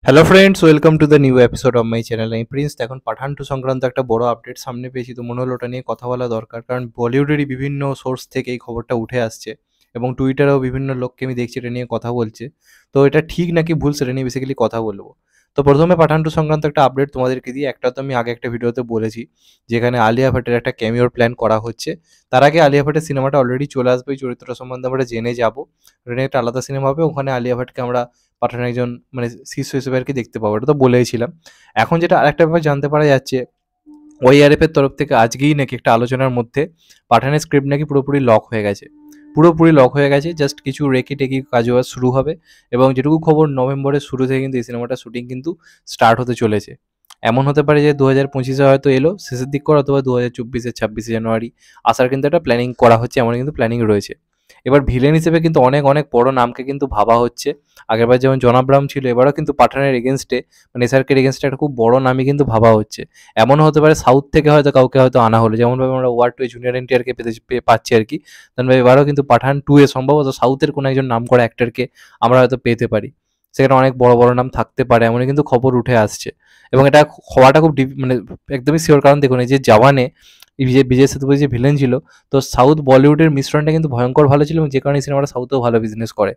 Hello friends, welcome to the new episode of my channel. আমি Prince. এখন পাঠান two সংক্রান্ত একটা বড় আপডেট সামনে পেয়েছি, তো মনে হলো ওটা নিয়ে কথা বলা দরকার, কারণ বলিউডেরই বিভিন্ন সোর্স থেকে এই খবরটা উঠে আসছে এবং টুইটারেও বিভিন্ন লোককে আমি দেখছি এটা নিয়ে কথা বলছে। তো এটা ঠিক নাকি ভুল সেটা নিয়ে বেসিক্যালি কথা বলবো। তো প্রথমে পাঠান টু সংক্রান্ত একটা আপডেট তোমাদেরকে দিই। একটা তো আমি আগে একটা ভিডিওতে বলেছি, যেখানে আলিয়া ভাটের একটা ক্যামিওর প্ল্যান করা হচ্ছে। তার আগে আলিয়া ভাটের সিনেমাটা অলরেডি চলে আসবে, এই চরিত্র সম্বন্ধে আমরা জেনে যাবো। এটা নিয়ে একটা আলাদা সিনেমা হবে, ওখানে আলিয়া ভাটকে আমরা পাঠানের একজন মানে শিষ্য হিসেবে আর কি দেখতে পাবো, এটা তো বলেইছিলাম। এখন যেটা আরেকটা ব্যাপার জানতে পারা যাচ্ছে, ওইআরএফ এর তরফ থেকে আজকেই নাকি একটা আলোচনার মধ্যে পাঠানের স্ক্রিপ্ট নাকি পুরোপুরি লক হয়ে গেছে। পুরোপুরি লক হয়ে গেছে, জাস্ট কিছু রেকি টেকি কাজবাজ শুরু হবে। এবং যেটুকু খবর, নভেম্বরের শুরু থেকে কিন্তু এই সিনেমাটার শুটিং কিন্তু স্টার্ট হতে চলেছে। এমন হতে পারে যে 2025-এ হয়তো এলো শেষের দিক করে, অথবা 2024-এর 26শে জানুয়ারি আসার কিন্তু একটা প্ল্যানিং করা হচ্ছে, এমন কিন্তু প্ল্যানিং রয়েছে। এবার ভিলেন হিসেবে কিন্তু অনেক অনেক বড় নামকে কিন্তু ভাবা হচ্ছে। আগেরবার যেমন জন আব্রাহাম ছিল, এবারও কিন্তু পাঠানের এগেনস্টে মানে এসআরকের এগেনস্টে একটা খুব বড় নামই কিন্তু ভাবা হচ্ছে। এমনও হতে পারে সাউথ থেকে হয়তো কাউকে হয়তো আনা হলো, যেমনভাবে আমরা ওয়ার টু জুনিয়র এনটিআরকে পাচ্ছি আর কি। তেমনভাবে এবারও কিন্তু পাঠান 2-এ সম্ভবত সাউথের কোনো একজন নাম করা অ্যাক্টরকে আমরা হয়তো পেতে পারি। সেখানে অনেক বড় বড় নাম থাকতে পারে, এমনই কিন্তু খবর উঠে আসছে। এবং এটা হওয়াটা খুব মানে একদমই শিওর, কারণ দেখুন এই যে জওয়ানে বিজয় সেতুপতি যে ভিলেন ছিল, তো সাউথ বলিউডের মিশ্রণটা কিন্তু ভয়ঙ্কর ভালো ছিল, এবং যে কারণে সিনেমাটা সাউথেও ভালো বিজনেস করে।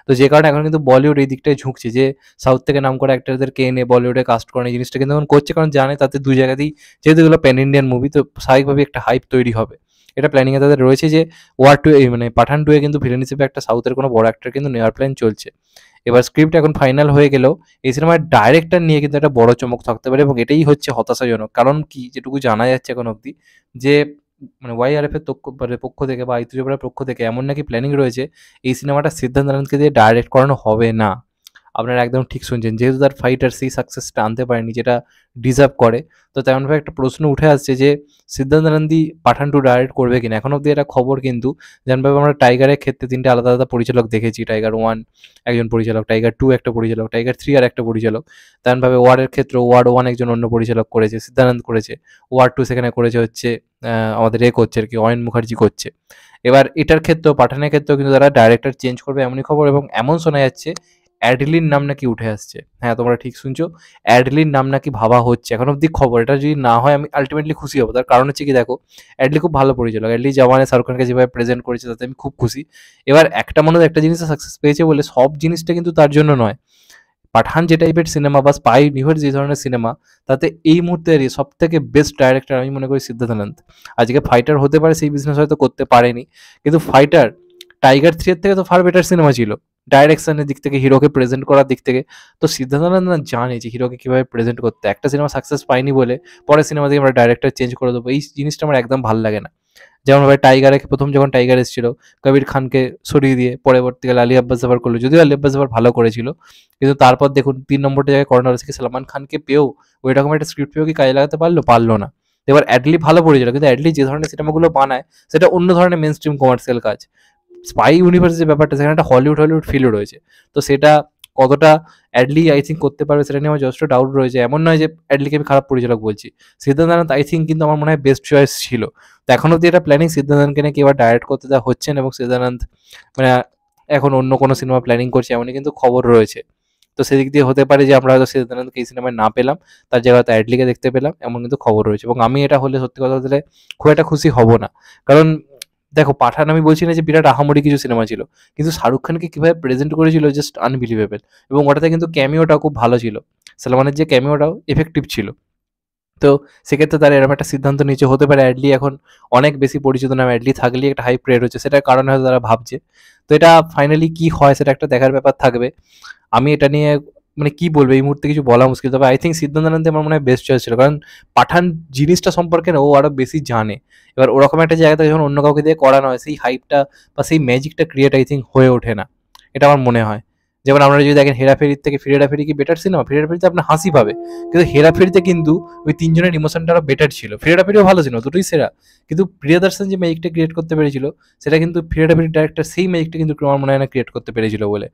তো যে কারণে এখন কিন্তু বলিউড এই দিকটায় ঝুঁকছে যে সাউথ থেকে নাম করা অ্যাক্টরদেরকে এনে বলিউডে কাস্ট করানো, এই জিনিসটা কিন্তু এখন করছে, কারণ জানে তাতে দুই জায়গাতেই যেহেতু এগুলো প্যান ইন্ডিয়ান মুভি, তো স্বাভাবিকভাবেই একটা হাইপ তৈরি হবে। এটা প্ল্যানিংয়ে তাদের রয়েছে যে ওয়ার টু মানে পাঠান 2-এ কিন্তু ভিলেন হিসেবে একটা সাউথের কোনো বড় অ্যাক্টর কিন্তু নেওয়ার প্ল্যান চলছে। এবার স্ক্রিপ্ট এখন ফাইনাল হয়ে গেলেও এই সিনেমার ডাইরেক্টর নিয়ে কিন্তু একটা বড় চমক থাকতে পারে, এবং এটাই হচ্ছে হতাশাজনক। কারণ কি, যেটুকু জানা যাচ্ছে এখন অবধি, যে মানে ওয়াইআরএফ এর পক্ষ থেকে বা আদিত্য চোপড়ার পক্ষ থেকে এমন নাকি প্ল্যানিং রয়েছে, এই সিনেমাটা সিদ্ধান্ত আনন্দকে দিয়ে ডাইরেক্ট করানো হবে না। আপনারা একদম ঠিক শুনছেন, যেহেতু তার ফাইটার সেই সাকসেসটা আনতে পারেনি যেটা ডিজার্ভ করে। তো তেমনভাবে একটা প্রশ্ন উঠে আসছে যে সিদ্ধান্ত আনন্দি পাঠান 2 ডাইরেক্ট করবে কিনা। এখন অব্দি এটা খবর কিন্তু, যেমনভাবে আমরা টাইগারের ক্ষেত্রে 3টে আলাদা আলাদা পরিচালক দেখেছি। টাইগার 1 একজন পরিচালক, টাইগার 2 একটা পরিচালক, টাইগার 3 আর একটা পরিচালক। তেমনভাবে ওয়ারের ক্ষেত্রেও ওয়ার 1 একজন অন্য পরিচালক করেছে, সিদ্ধানন্দ করেছে। ওয়ার 2 সেখানে করেছে হচ্ছে আমাদের করছে আর কি, অয়ন মুখার্জি করছে। এবার এটার ক্ষেত্রেও, পাঠানের ক্ষেত্রেও কিন্তু তারা ডাইরেক্টর চেঞ্জ করবে এমনই খবর, এবং এমন শোনা যাচ্ছে অ্যাডলির নাম নাকি উঠে আসছে। হ্যাঁ, তোমরা ঠিক শুনছো, অ্যাডলির নাম নাকি ভাবা হচ্ছে এখন অব্দি খবর। এটা যদি না হয় আমি আলটিমেটলি খুশি হবো। তার কারণ হচ্ছে কি, দেখো অ্যাডলি খুব ভালো পরিচালক। অ্যাডলি জওয়ানে শাহরুখ খানকে যেভাবে প্রেজেন্ট করেছে তাতে আমি খুব খুশি। এবার একটা মানুষ একটা জিনিসে সাকসেস পেয়েছে বলে সব জিনিসটা কিন্তু তার জন্য নয়। পাঠান যে টাইপের সিনেমা বা স্পাই ইউনিভার্স যে ধরনের সিনেমা, তাতে এই মুহূর্তে সব থেকে বেস্ট ডাইরেক্টর আমি মনে করি সিদ্ধার্থ আনন্দ। আজকে ফাইটার হতে পারে সেই বিজনেস হয়তো করতে পারেনি, কিন্তু ফাইটার টাইগার 3 এর থেকে তো ফার বেটার সিনেমা ছিল ডাইরেকশনের দিক থেকে, হিরোকে প্রেজেন্ট করার দিক থেকে। তো সিদ্ধার্থ আনন্দ না জানে যে হিরোকে কিভাবে প্রেজেন্ট করতে। একটা সিনেমা সাকসেস পাইনি বলে পরের সিনেমা থেকে আমরা ডাইরেক্টর চেঞ্জ করে দেবো, এই জিনিসটা আমার একদম ভালো লাগে না। যেমনভাবে টাইগারে প্রথম যখন টাইগার এসেছিল, কবির খানকে সরিয়ে দিয়ে পরবর্তীকালে আলী আব্বাস জাফর করলো, যদিও আলী আব্বাস জাফর ভালো করেছিল, কিন্তু তারপর দেখুন 3 নম্বরটা জায়গায় কর্নার থেকে সালমান খানকে পেয়েও ওই রকম একটা স্ক্রিপ্ট পেয়েও কি কাজে লাগাতে পারলো না। এবার অ্যাডলি ভালো পড়েছিল, কিন্তু অ্যাডলি যে ধরনের সিনেমাগুলো বানায় সেটা অন্য ধরনের মেন স্ট্রিম কমার্শিয়াল কাজ। স্পাই ইউনিভার্স যে ব্যাপারটা, সেখানে একটা হলিউড ফিলও রয়েছে। তো সেটা কতটা অ্যাডলি আই থিঙ্ক করতে পারবে সেটা নিয়ে আমার যথেষ্ট ডাউট রয়েছে। এমন নয় যে অ্যাডলিকে আমি খারাপ পরিচালক বলছি। সিদ্ধার্থ আনন্দ আই থিঙ্ক কিন্তু আমার মনে হয় বেস্ট চয়েস ছিল। তো এখন অব্দি এটা প্ল্যানিং সিদ্ধার্থ আনন্দকে নাকি এবার ডাইরেক্ট করতে দেওয়া হচ্ছে না, এবং সিদ্ধার্থ আনন্দ মানে এখন অন্য কোনো সিনেমা প্ল্যানিং করছে এমনই কিন্তু খবর রয়েছে। তো সেদিক দিয়ে হতে পারে যে আমরা হয়তো সিদ্ধার্থ আনন্দকে এই সিনেমায় না পেলাম, তার জায়গায় হয়তো অ্যাডলিকে দেখতে পেলাম, এমন কিন্তু খবর রয়েছে। এবং আমি এটা হলে সত্যি কথা বলতে খুব একটা খুশি হব না। কারণ দেখো, পাঠান আমি বলছি না যে বিরাট আহামরি কিছু সিনেমা ছিল, কিন্তু শাহরুখ খানকে কিভাবে প্রেজেন্ট করেছিল জাস্ট আনবিলিভেবল। এবং ওটাতে কিন্তু ক্যামিওটাও খুব ভালো ছিল, সালমানের যে ক্যামিওটাও এফেক্টিভ ছিল। তো সেক্ষেত্রে তারা এরকম একটা সিদ্ধান্ত নিচে হতে পারে। অ্যাডলি এখন অনেক বেশি পরিচিত নাম, অ্যাডলি থাকলেই একটা হাই ক্রিয়েট হচ্ছে, সেটার কারণে হয়তো তারা ভাবছে। তো এটা ফাইনালি কি হয় সেটা একটা দেখার ব্যাপার থাকবে। আমি এটা নিয়ে মানে কি বলবো এই মুহূর্তে কিছু বলা মুশকিল, তবে আই থিঙ্ক সিদ্ধান্ত আনন্দ আমার মনে হয় বেস্ট চয়েস ছিল, কারণ পাঠান জিনিসটা সম্পর্কে না ও আরো বেশি জানে। এবার ওরকম একটা জায়গাতে যখন অন্য কাউকে দিয়ে করানো হয়, সেই হাইপটা বা সেই ম্যাজিকটা ক্রিয়েট আই থিঙ্ক হয়ে ওঠে না, এটা আমার মনে হয়। যেমন আপনারা যদি দেখেন হেরাফেরির থেকে ফিরেরাফেরি কি বেটার সিনেমা? ফিরেরাফেরিতে আপনার হাসি পাবে, কিন্তু হেরাফেরিতে কিন্তু ওই তিনজনের ইমোশনটা আরো বেটার ছিল। ফিরেরাফেরিও ভালো ছিল, দুটোই সেরা। কিন্তু প্রিয়দর্শন যে ম্যাজিকটা ক্রিয়েট করতে পেরেছিল, সেটা কিন্তু ফিরেরাফেরির ডাইরেক্টর সেই ম্যাজিকটা কিন্তু আমার মনে হয় না ক্রিয়েট করতে পেরেছিল বলে।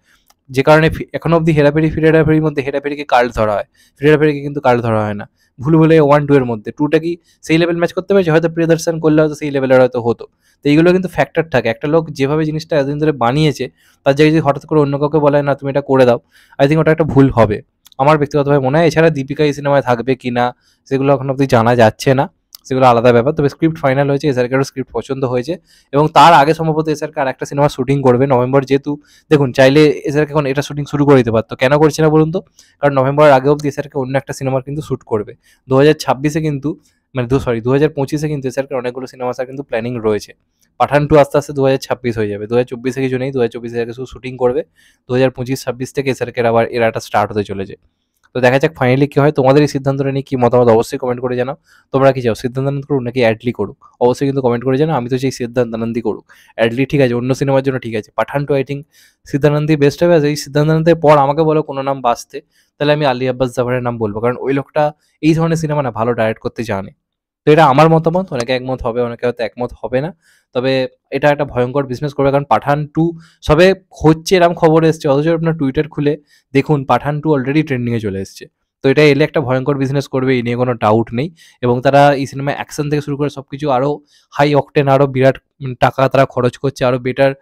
যে কারণে এখনো অব্দি হেরাফেরি ফিরেরাফেরির মধ্যে হেরাফেরিকে কার্ড ধরা হয়, ফিরেরাফেরিকে কিন্তু কার্ড ধরা হয় না। ভুল ভুলে 1-2 এর মধ্যে 2টা কি সেই লেভেল ম্যাচ করতে পেরেছে? হয়তো প্রিয়দর্শন করলে হয়তো সেই লেভেলের হয়তো হতো। তো এইগুলো কিন্তু ফ্যাক্টর থাকে। একটা লোক যেভাবে জিনিসটা এতদিন ধরে বানিয়েছে, তার জায়গায় যদি হঠাৎ করে অন্য কাউকে বলে না তুমি এটা করে দাও, আই থিঙ্ক ওটা একটা ভুল হবে। আমার ব্যক্তিগতভাবে মনে হয়। এছাড়া দীপিকা এই সিনেমায় থাকবে কিনা সেগুলো এখন অব্দি জানা যাচ্ছে না, সেগুলো আলাদা ব্যাপার। তবে স্ক্রিপ্ট ফাইনাল হয়েছে, এসআরকেরও স্ক্রিপ্ট পছন্দ হয়েছে এবং তার আগে সম্ভবত এসআরকে আর একটা সিনেমা শুটিং করবে নভেম্বর। যেহেতু দেখুন, চাইলে এসআরকে এখন এটা শুটিং শুরু করে দিতে পারতো, কেন করছে না বলুন তো? কারণ নভেম্বরের আগে অব্দি এসআরকে অন্য একটা সিনেমার কিন্তু শ্যুট করবে। 2026-এ কিন্তু, মানে 2025-এ কিন্তু এসআরকে অনেকগুলো সিনেমা আসার কিন্তু প্ল্যানিং রয়েছে। পাঠান 2 আস্তে আস্তে 2026 হয়ে যাবে, 2024-এ কিছু নেই, 2024-এ আগে শুধু শুটিং করবে। 2025-26 থেকে এসআরকে আবার এরাটা স্টার্ট হতে চলেছে। তো দেখা যাক ফাইনালি কি হয়। তোমাদের এই সিদ্ধান্তটা নিয়ে কি মতামত অবশ্যই কমেন্ট করে জানাও। তোমরা কি চাও, সিদ্ধান্ত আনন্দ করুক নাকি অ্যাডলি করুক? অবশ্যই কিন্তু কমেন্ট করে জানাও। আমি তো চাই সিদ্ধান্ত আনন্দই করুক। অ্যাডলি ঠিক আছে, অন্য সিনেমার জন্য ঠিক আছে, পাঠান 2 আই থিঙ্ক সিদ্ধান্ত আনন্দই বেস্ট হবে। এই সিদ্ধান্ত আনন্দের পর আমাকে বলো কোনো নাম বাছতে, তাহলে আমি আলী আব্বাস জাফরের নাম বলবো, কারণ ওই লোকটা এই ধরনের সিনেমা না ভালো ডাইরেক্ট করতে জানে। তো এটা আমার মতামত, অনেকে একমত হবে, অনেকে হয়তো একমত হবে না। তবে এটা একটা ভয়ঙ্কর বিজনেস করবে, কারণ পাঠান 2 সবে হচ্ছে এরকম খবর এসছে, অথচ আপনার টুইটার খুলে দেখুন পাঠান 2 অলরেডি ট্রেন্ডিংয়ে চলে এসছে। তো এটা এলে একটা ভয়ঙ্কর বিজনেস করবে, এই নিয়ে কোনো ডাউট নেই। এবং তারা এই সিনেমায় অ্যাকশন থেকে শুরু করে সবকিছু আরও হাই অকটেন, আরও বিরাট টাকা তারা খরচ করছে, আরও বেটার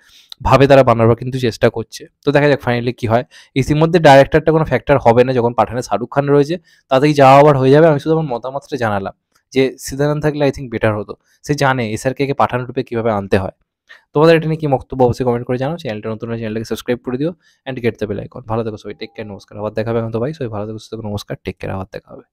ভাবে তারা বানাবার কিন্তু চেষ্টা করছে। তো দেখা যাক ফাইনালি কি হয়। ইতিমধ্যে ডাইরেক্টরটা কোনো ফ্যাক্টর হবে না, যখন পাঠানে শাহরুখ খান রয়েছে তাতেই যাওয়া আবার হয়ে যাবে। আমি শুধু আমার মতামতটা জানালাম যে সিদ্ধান্ত থাকলে আই থিঙ্ক বেটার হতো। সে জানে এসআরকে কে পাঠান রূপে কীভাবে আনতে হয়। তোমাদের এটা নিয়ে কি বক্তব্য অবশ্যই কমেন্ট করে জানাও। চ্যানেলটা নতুন হলে চ্যানেলটাকে সাবস্ক্রাইব করে দিও and get the bell icon. ভালো থেকো সবাই, টেক কেয়ার, নমস্কার। আবার দেখা হবে এখন তো ভাই, সবাই ভালো থেকো, সুস্থ থেকো, নমস্কার, টেক কেয়ার, আবার দেখা হবে।